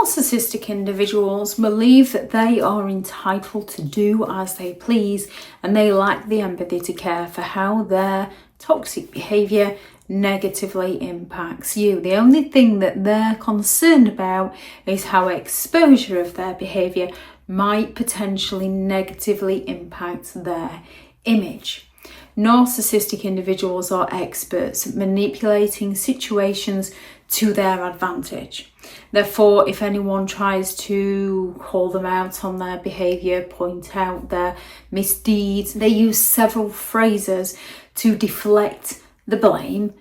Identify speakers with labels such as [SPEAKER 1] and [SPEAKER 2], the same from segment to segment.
[SPEAKER 1] Narcissistic individuals believe that they are entitled to do as they please, and they lack the empathy to care for how their toxic behaviour negatively impacts you. The only thing that they're concerned about is how exposure of their behaviour might potentially negatively impact their image. Narcissistic individuals are experts at manipulating situations to their advantage. Therefore, if anyone tries to call them out on their behaviour, point out their misdeeds, they use several phrases to deflect the blame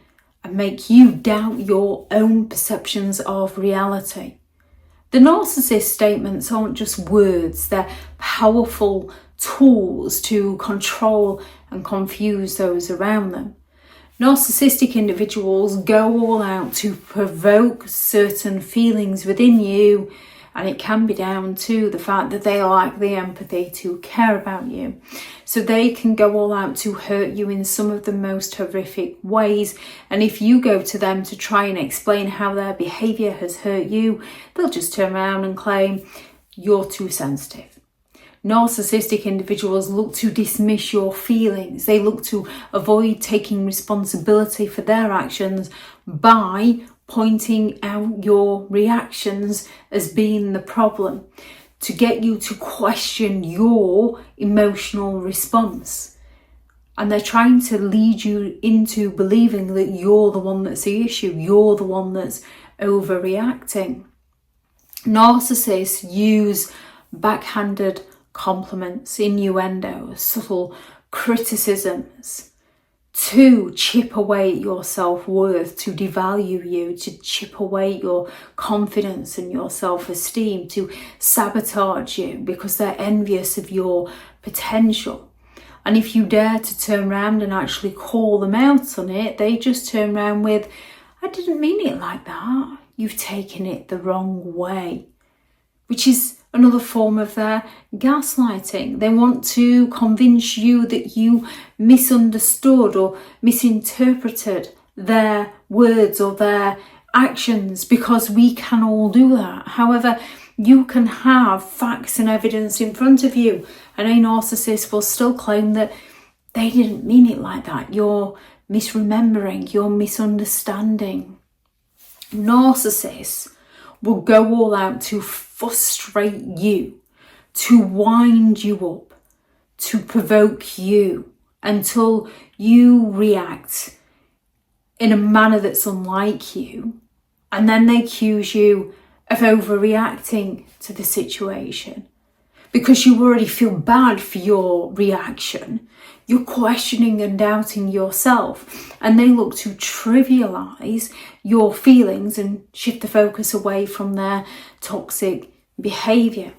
[SPEAKER 1] and make you doubt your own perceptions of reality. The narcissist statements aren't just words, they're powerful tools to control and confuse those around them. Narcissistic individuals go all out to provoke certain feelings within you, and it can be down to the fact that they lack the empathy to care about you. So they can go all out to hurt you in some of the most horrific ways, and if you go to them to try and explain how their behaviour has hurt you, they'll just turn around and claim you're too sensitive. Narcissistic individuals look to dismiss your feelings. They look to avoid taking responsibility for their actions by pointing out your reactions as being the problem, to get you to question your emotional response. And they're trying to lead you into believing that you're the one that's the issue, you're the one that's overreacting. Narcissists use backhanded compliments, innuendos, subtle criticisms to chip away at your self-worth, to devalue you, to chip away your confidence and your self-esteem, to sabotage you because they're envious of your potential. And if you dare to turn around and actually call them out on it, they just turn around with, I didn't mean it like that. You've taken it the wrong way, which is another form of their gaslighting. They want to convince you that you misunderstood or misinterpreted their words or their actions, because we can all do that. However, you can have facts and evidence in front of you, and a narcissist will still claim that they didn't mean it like that. You're misremembering, you're misunderstanding. Narcissists will go all out to frustrate you, to wind you up, to provoke you until you react in a manner that's unlike you, and then they accuse you of overreacting to the situation. Because you already feel bad for your reaction, you're questioning and doubting yourself, and they look to trivialise your feelings and shift the focus away from their toxic behaviour.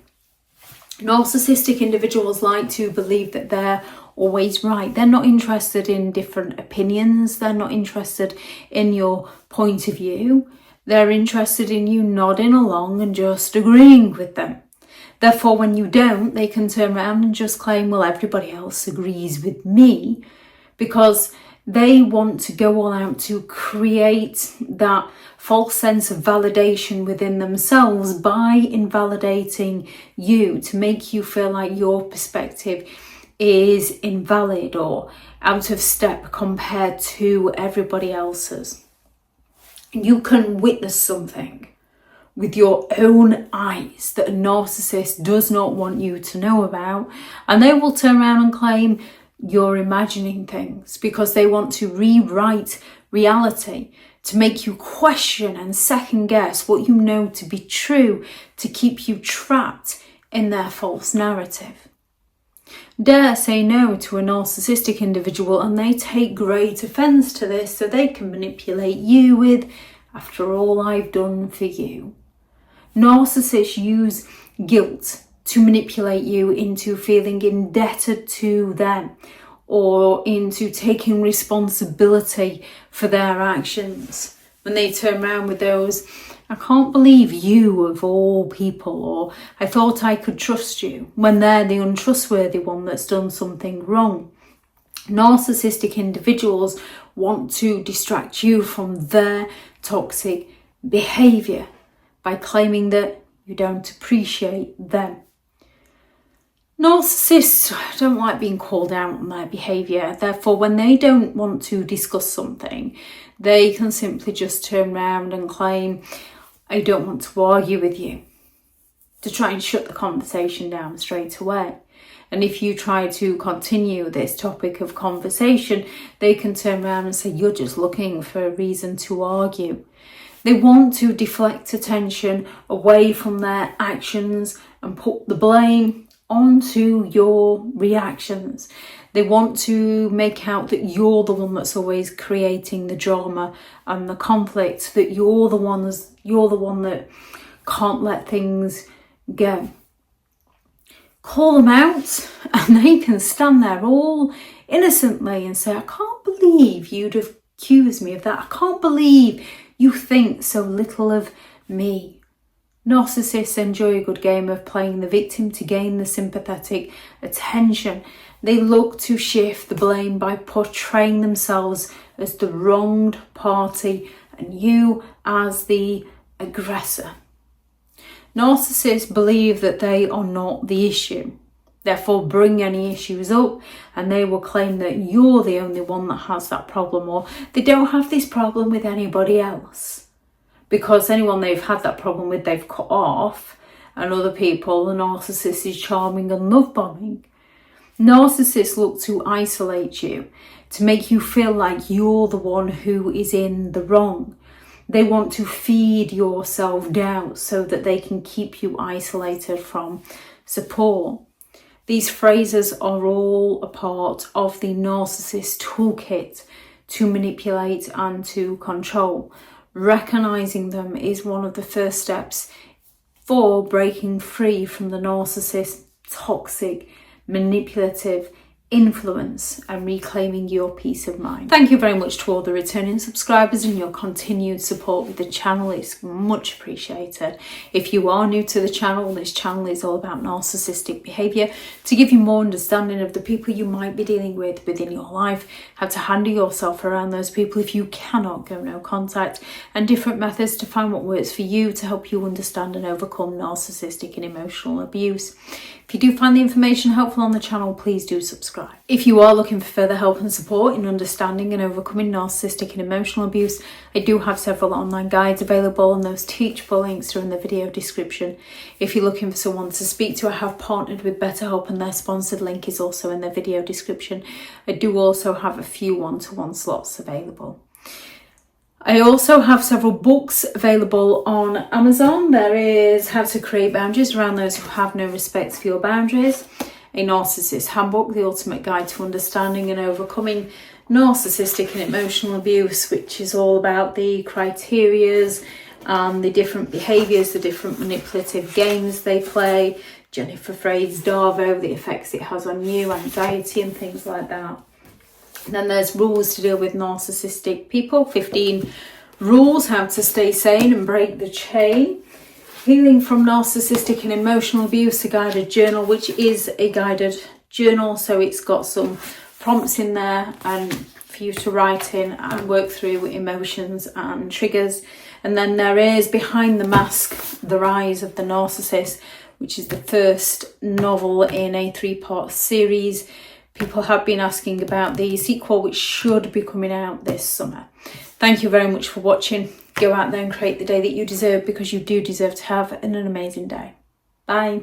[SPEAKER 1] Narcissistic individuals like to believe that they're always right. They're not interested in different opinions. They're not interested in your point of view. They're interested in you nodding along and just agreeing with them. Therefore, when you don't, they can turn around and just claim, well, everybody else agrees with me, because they want to go all out to create that false sense of validation within themselves by invalidating you, to make you feel like your perspective is invalid or out of step compared to everybody else's. You can witness something with your own eyes that a narcissist does not want you to know about, and they will turn around and claim you're imagining things, because they want to rewrite reality to make you question and second guess what you know to be true, to keep you trapped in their false narrative. Dare say no to a narcissistic individual and they take great offence to this, so they can manipulate you with, after all I've done for you. Narcissists use guilt to manipulate you into feeling indebted to them, or into taking responsibility for their actions. When they turn around with those, I can't believe you of all people, or I thought I could trust you, when they're the untrustworthy one that's done something wrong. Narcissistic individuals want to distract you from their toxic behaviour by claiming that You don't appreciate them. Narcissists don't like being called out on their behaviour. Therefore, when they don't want to discuss something, they can simply just turn around and claim, I don't want to argue with you, to try and shut the conversation down straight away. And if you try to continue this topic of conversation, they can turn around and say, you're just looking for a reason to argue. They want to deflect attention away from their actions and put the blame onto your reactions. They want to make out that you're the one that's always creating the drama and the conflict, that you're the one that can't let things go. Call them out and they can stand there all innocently and say, I can't believe you'd have accused me of that. I can't believe you think so little of me. Narcissists enjoy a good game of playing the victim to gain the sympathetic attention. They look to shift the blame by portraying themselves as the wronged party and you as the aggressor. Narcissists believe that they are not the issue. Therefore, bring any issues up and they will claim that you're the only one that has that problem, or they don't have this problem with anybody else. Because anyone they've had that problem with, they've cut off, and other people, the narcissist is charming and love bombing. Narcissists look to isolate you, to make you feel like you're the one who is in the wrong. They want to feed your self-doubt so that they can keep you isolated from support. These phrases are all a part of the narcissist toolkit to manipulate and to control. Recognizing them is one of the first steps for breaking free from the narcissist's toxic, manipulative influence and reclaiming your peace of mind. Thank you very much to all the returning subscribers and your continued support with the channel. It's much appreciated. If you are new to the channel, this channel is all about narcissistic behaviour to give you more understanding of the people you might be dealing with within your life, how to handle yourself around those people if you cannot go no contact, and different methods to find what works for you to help you understand and overcome narcissistic and emotional abuse. If you do find the information helpful on the channel, please do subscribe. If you are looking for further help and support in understanding and overcoming narcissistic and emotional abuse, I do have several online guides available, and those teachable links are in the video description. If you're looking for someone to speak to, I have partnered with BetterHelp and their sponsored link is also in the video description. I do also have a few one-to-one slots available. I also have several books available on Amazon. There is How to Create Boundaries Around Those Who Have No Respect for Your Boundaries, a Narcissist Handbook, the ultimate guide to understanding and overcoming narcissistic and emotional abuse, which is all about the criterias and the different behaviours, the different manipulative games they play, Jennifer Freyd's Darvo, the effects it has on you, anxiety and things like that. And then there's rules to deal with narcissistic people, 15 rules, how to stay sane and break the chain. Healing from Narcissistic and Emotional Abuse, a guided journal, which is a guided journal. So it's got some prompts in there and for you to write in and work through emotions and triggers. And then there is Behind the Mask, The Rise of the Narcissist, which is the first novel in a 3-part series. People have been asking about the sequel, which should be coming out this summer. Thank you very much for watching. Go out there and create the day that you deserve, because you do deserve to have an amazing day. Bye.